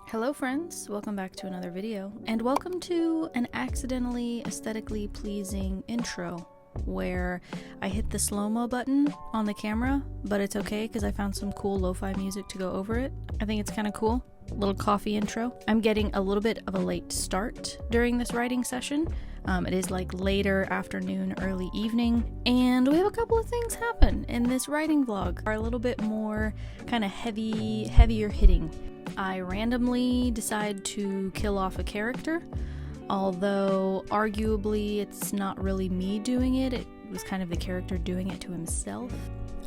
Hello friends, welcome back to another video, and welcome to an accidentally aesthetically pleasing intro where I hit the slow-mo button on the camera, but it's okay because I found some cool lo-fi music to go over it. I think it's kind of cool. Little coffee intro. I'm getting a little bit of a late start during this writing session. It is like later afternoon, early evening, and we have a couple of things happen in this writing vlog. Are a little bit more kind of heavier hitting. I randomly decide to kill off a character, although arguably it's not really me doing it. It was kind of the character doing it to himself.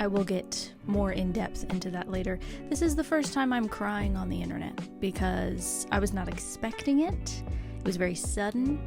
I will get more in depth into that later. This is the first time I'm crying on the internet because I was not expecting it. It was very sudden,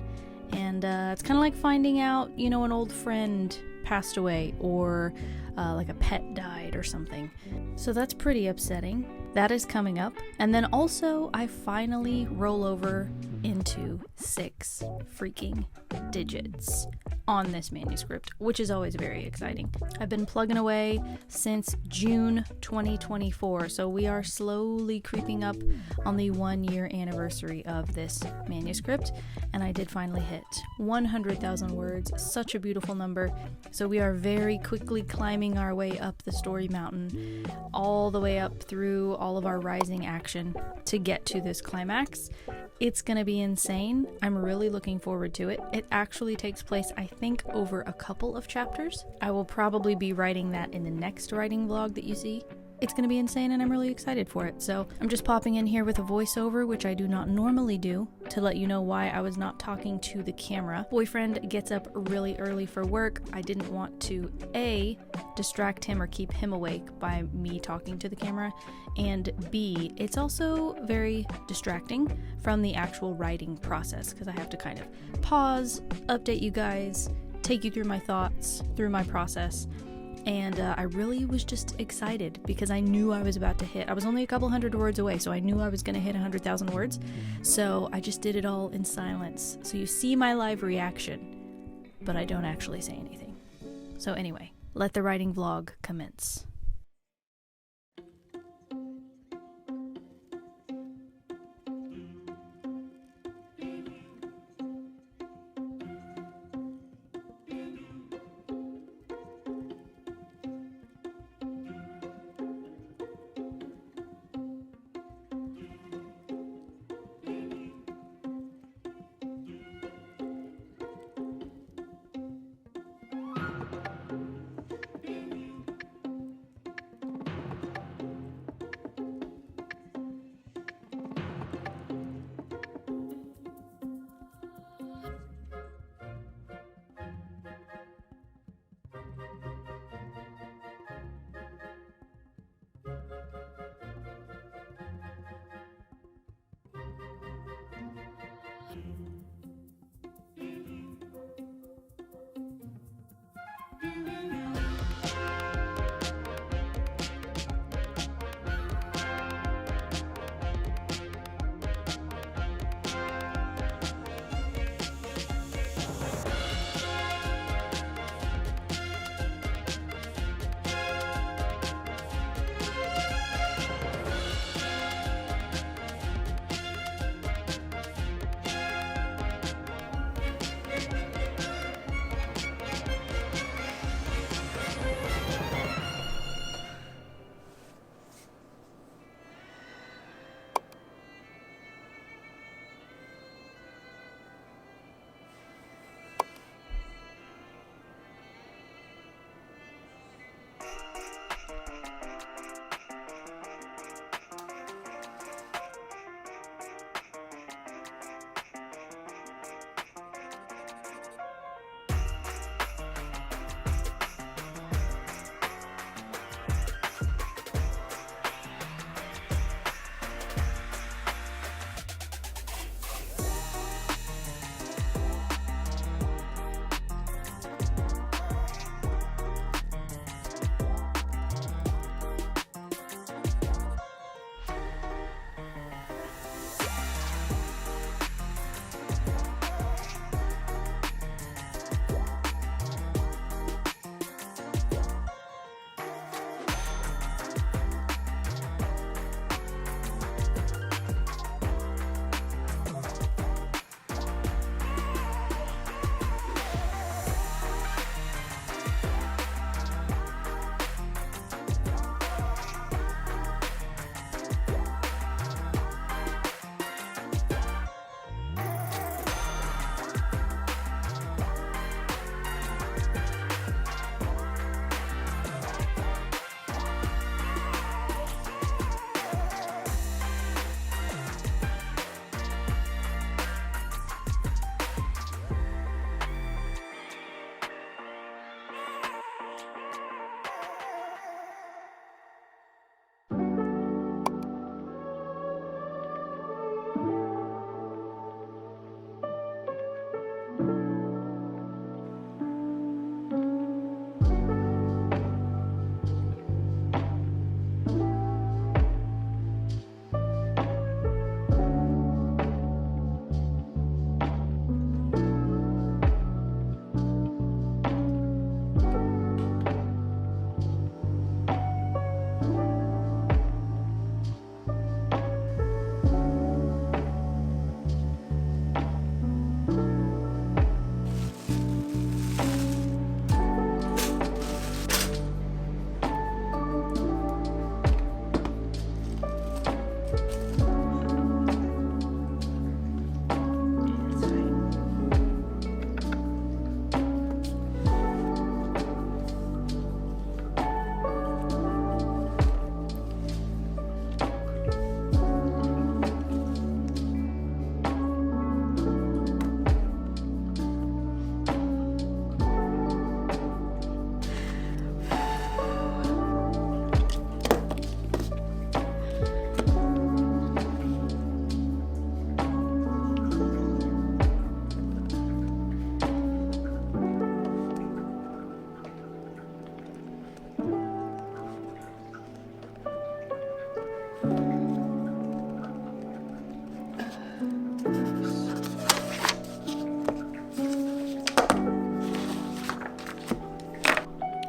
and it's kind of like finding out, an old friend passed away or like a pet died or something. So that's pretty upsetting. That is coming up. And then also I finally roll over into 6 freaking digits on this manuscript, which is always very exciting. I've been plugging away since June 2024, so we are slowly creeping up on the 1-year anniversary of this manuscript, and I did finally hit 100,000 words. Such a beautiful number. So we are very quickly climbing our way up the story mountain, all the way up through all of our rising action to get to this climax. It's gonna be insane. I'm really looking forward to it. It actually takes place, I think, over a couple of chapters. I will probably be writing that in the next writing vlog that you see. It's gonna be insane and I'm really excited for it. So I'm just popping in here with a voiceover, which I do not normally do, to let you know why I was not talking to the camera. Boyfriend gets up really early for work. I didn't want to A, distract him or keep him awake by me talking to the camera, and B, it's also very distracting from the actual writing process because I have to kind of pause, update you guys, take you through my thoughts, through my process. And I really was just excited because I knew I was about to hit. I was only a couple hundred words away, so I knew I was going to hit 100,000 words. So I just did it all in silence. So you see my live reaction, but I don't actually say anything. So anyway, let the writing vlog commence.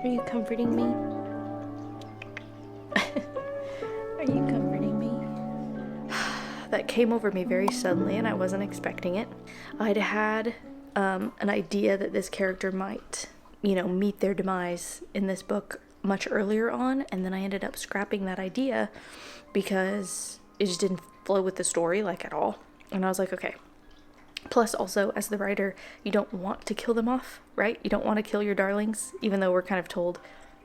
Are you comforting me? Are you comforting me? That came over me very suddenly and I wasn't expecting it. I'd had an idea that this character might, meet their demise in this book much earlier on, and then I ended up scrapping that idea because it just didn't flow with the story like at all. And I was like, okay. Plus also, as the writer, you don't want to kill them off, right? You don't want to kill your darlings, even though we're kind of told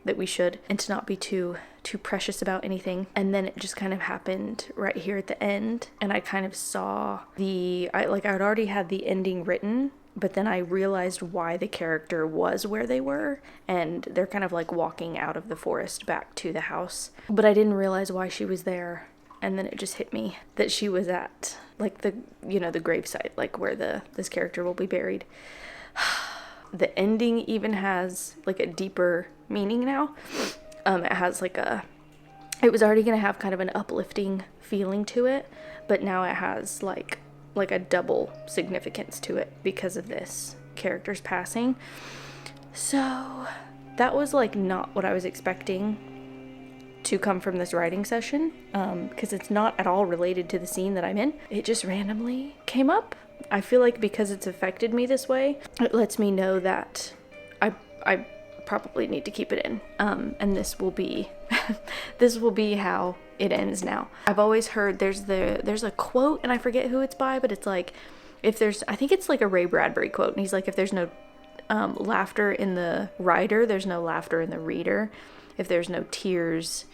that we should, and to not be too precious about anything. And then it just kind of happened right here at the end, and I kind of saw I'd already had the ending written, but then I realized why the character was where they were, and they're kind of like walking out of the forest back to the house. But I didn't realize why she was there, and then it just hit me that she was at like the gravesite, like where this character will be buried. The ending even has like a deeper meaning now. It has it was already gonna have kind of an uplifting feeling to it, but now it has like a double significance to it because of this character's passing. So that was like not what I was expecting to come from this writing session, because it's not at all related to the scene that I'm in. It just randomly came up. I feel like because it's affected me this way, it lets me know that I probably need to keep it in, and this will be this will be how it ends now. I've always heard there's a quote, and I forget who it's by, but it's like, I think it's like a Ray Bradbury quote, and he's like, if there's no laughter in the writer, there's no laughter in the reader. If there's no tears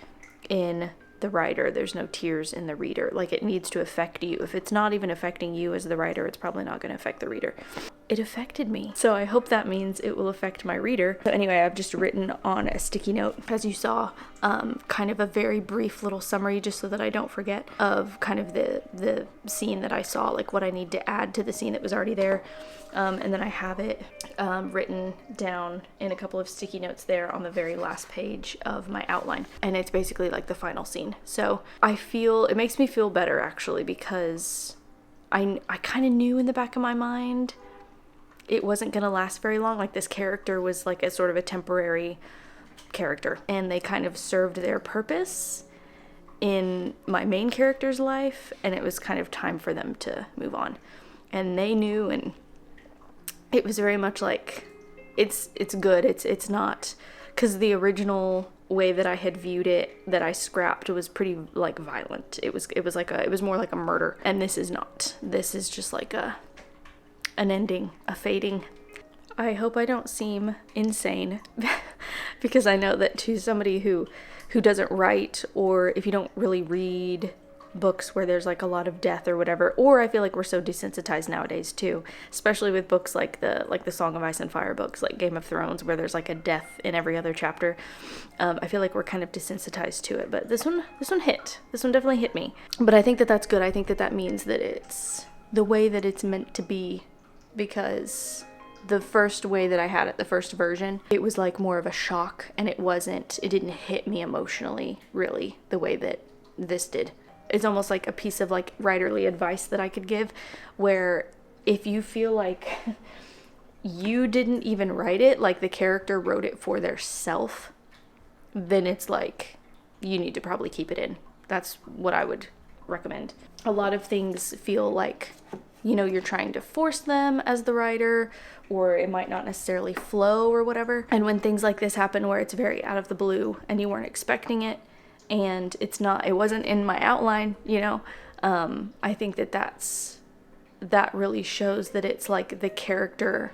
in the writer, there's no tears in the reader. Like, it needs to affect you. If it's not even affecting you as the writer, it's probably not going to affect the reader. It affected me. So I hope that means it will affect my reader. So anyway, I've just written on a sticky note, as you saw, kind of a very brief little summary, just so that I don't forget, of kind of the scene that I saw, like what I need to add to the scene that was already there. And then I have it written down in a couple of sticky notes there on the very last page of my outline. And it's basically like the final scene. So it makes me feel better, actually, because I kind of knew in the back of my mind it wasn't going to last very long. Like, this character was like a sort of a temporary character, and they kind of served their purpose in my main character's life, and it was kind of time for them to move on. And they knew, and it was very much like, it's good. It's not, because the original way that I had viewed it, that I scrapped, was pretty like violent. It was more like a murder, and this is not. This is just like an ending, a fading. I hope I don't seem insane because I know that to somebody who doesn't write, or if you don't really read books where there's like a lot of death or whatever, or I feel like we're so desensitized nowadays too, especially with books like the Song of Ice and Fire books, like Game of Thrones, where there's like a death in every other chapter. I feel like we're kind of desensitized to it, but this one hit. This one definitely hit me. But I think that that's good. I think that means that it's the way that it's meant to be, because the first way that I had it, the first version, it was like more of a shock, and it didn't hit me emotionally really the way that this did. It's almost like a piece of like writerly advice that I could give, where if you feel like you didn't even write it, like the character wrote it for their self, then it's like you need to probably keep it in. That's what I would recommend. A lot of things feel like, you're trying to force them as the writer, or it might not necessarily flow or whatever. And when things like this happen where it's very out of the blue and you weren't expecting it, and it wasn't in my outline, I think that really shows that it's like the character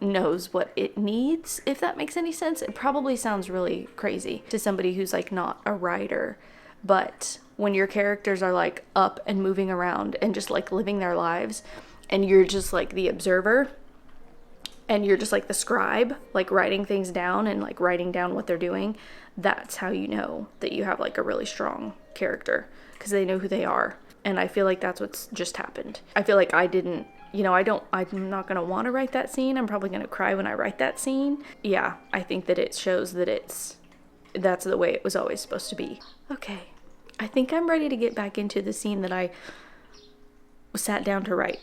knows what it needs, if that makes any sense. It probably sounds really crazy to somebody who's like not a writer, but when your characters are like up and moving around and just like living their lives, and you're just like the observer, and you're just like the scribe, like writing things down and like writing down what they're doing, that's how you know that you have like a really strong character, because they know who they are. And I feel like that's what's just happened. I feel like I didn't, I'm not going to want to write that scene. I'm probably going to cry when I write that scene. Yeah, I think that it shows that that's the way it was always supposed to be. Okay, I think I'm ready to get back into the scene that I sat down to write.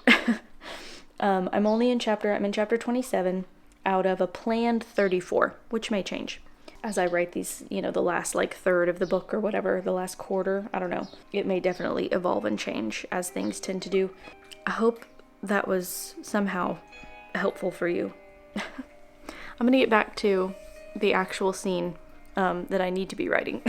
I'm in chapter 27 out of a planned 34, which may change. as I write these, you know, the last like third of the book or whatever, the last quarter, I don't know. It may definitely evolve and change as things tend to do. I hope that was somehow helpful for you. I'm gonna get back to the actual scene that I need to be writing.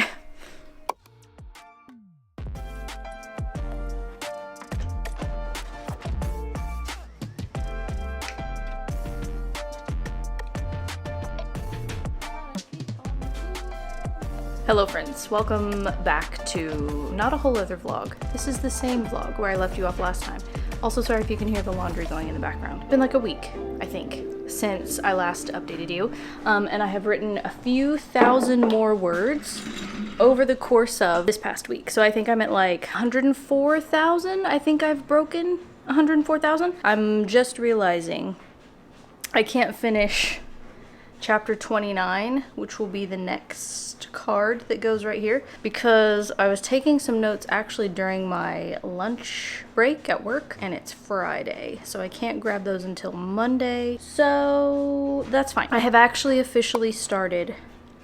Hello friends, welcome back to not a whole other vlog. This is the same vlog where I left you off last time. Also sorry if you can hear the laundry going in the background. It's been like a week, I think, since I last updated you. And I have written a few thousand more words over the course of this past week. So I think I'm at like 104,000. I think I've broken 104,000. I'm just realizing I can't finish chapter 29, which will be the next card that goes right here, because I was taking some notes actually during my lunch break at work, and it's Friday, so I can't grab those until Monday, so that's fine. I have actually officially started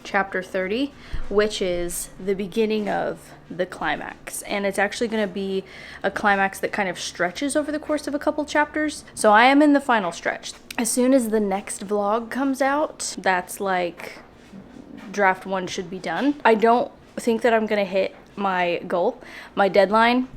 chapter 30, which is the beginning of the climax, and it's actually going to be a climax that kind of stretches over the course of a couple chapters, so I am in the final stretch. As soon as the next vlog comes out, that's like draft 1 should be done. I don't think that I'm gonna hit my goal, my deadline.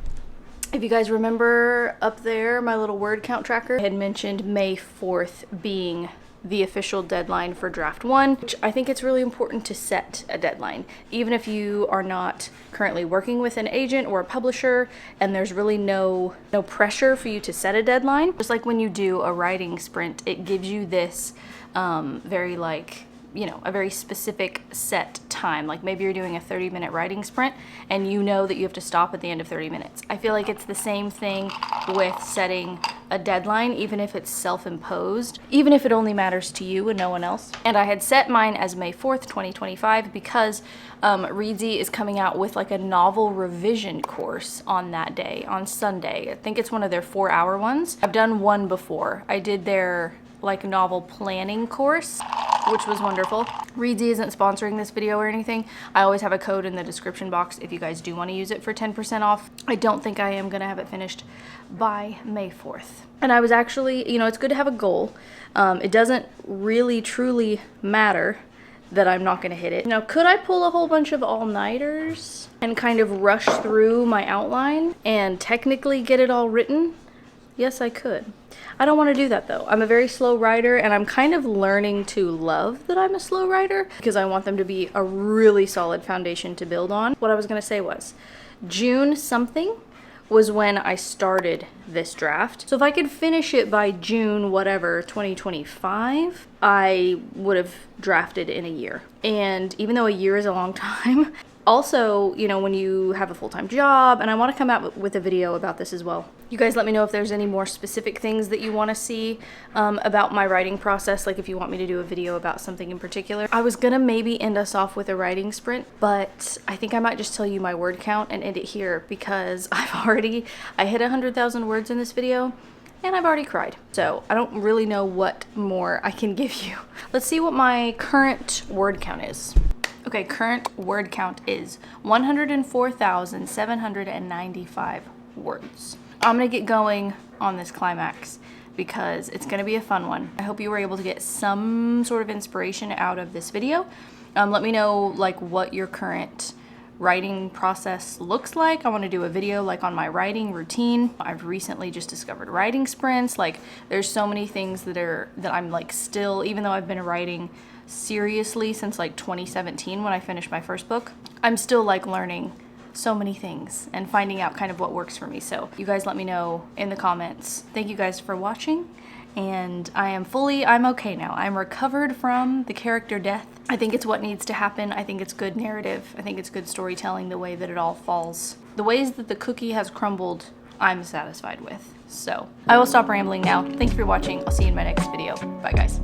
If you guys remember up there, my little word count tracker had mentioned May 4th being the official deadline for draft 1, which I think it's really important to set a deadline. Even if you are not currently working with an agent or a publisher and there's really no pressure for you to set a deadline. Just like when you do a writing sprint, it gives you this very like, you know, a very specific set time. Like maybe you're doing a 30-minute writing sprint and you know that you have to stop at the end of 30 minutes. I feel like it's the same thing with setting a deadline, even if it's self-imposed, even if it only matters to you and no one else. And I had set mine as May 4th, 2025 because Reedsy is coming out with like a novel revision course on that day, on Sunday. I think it's one of their 4-hour ones. I've done one before. I did their like novel planning course, which was wonderful. Reedsy isn't sponsoring this video or anything. I always have a code in the description box if you guys do want to use it for 10% off. I don't think I am gonna have it finished by May 4th. And I was actually, you know, it's good to have a goal. It doesn't really truly matter that I'm not gonna hit it. Now, could I pull a whole bunch of all-nighters and kind of rush through my outline and technically get it all written? Yes, I could. I don't want to do that though. I'm a very slow writer, and I'm kind of learning to love that I'm a slow writer because I want them to be a really solid foundation to build on. What I was going to say was June something was when I started this draft. So if I could finish it by June whatever 2025, I would have drafted in a year. And even though a year is a long time, also, you know, when you have a full-time job, and I want to come out with a video about this as well. You guys let me know if there's any more specific things that you want to see about my writing process, like if you want me to do a video about something in particular. I was gonna maybe end us off with a writing sprint, but I think I might just tell you my word count and end it here because I hit 100,000 words in this video, and I've already cried. So I don't really know what more I can give you. Let's see what my current word count is. Okay, current word count is 104,795 words. I'm gonna get going on this climax because it's gonna be a fun one. I hope you were able to get some sort of inspiration out of this video. Let me know like what your current writing process looks like. I want to do a video like on my writing routine. I've recently just discovered writing sprints. Like there's so many things that I'm like still, even though I've been writing seriously since like 2017 when I finished my first book, I'm still like learning so many things and finding out kind of what works for me. So you guys let me know in the comments. Thank you guys for watching, and I'm okay now. I'm recovered from the character death. I think it's what needs to happen. I think it's good narrative. I think it's good storytelling, the way that it all falls. The ways that the cookie has crumbled, I'm satisfied with. So I will stop rambling now. Thank you for watching. I'll see you in my next video. Bye guys.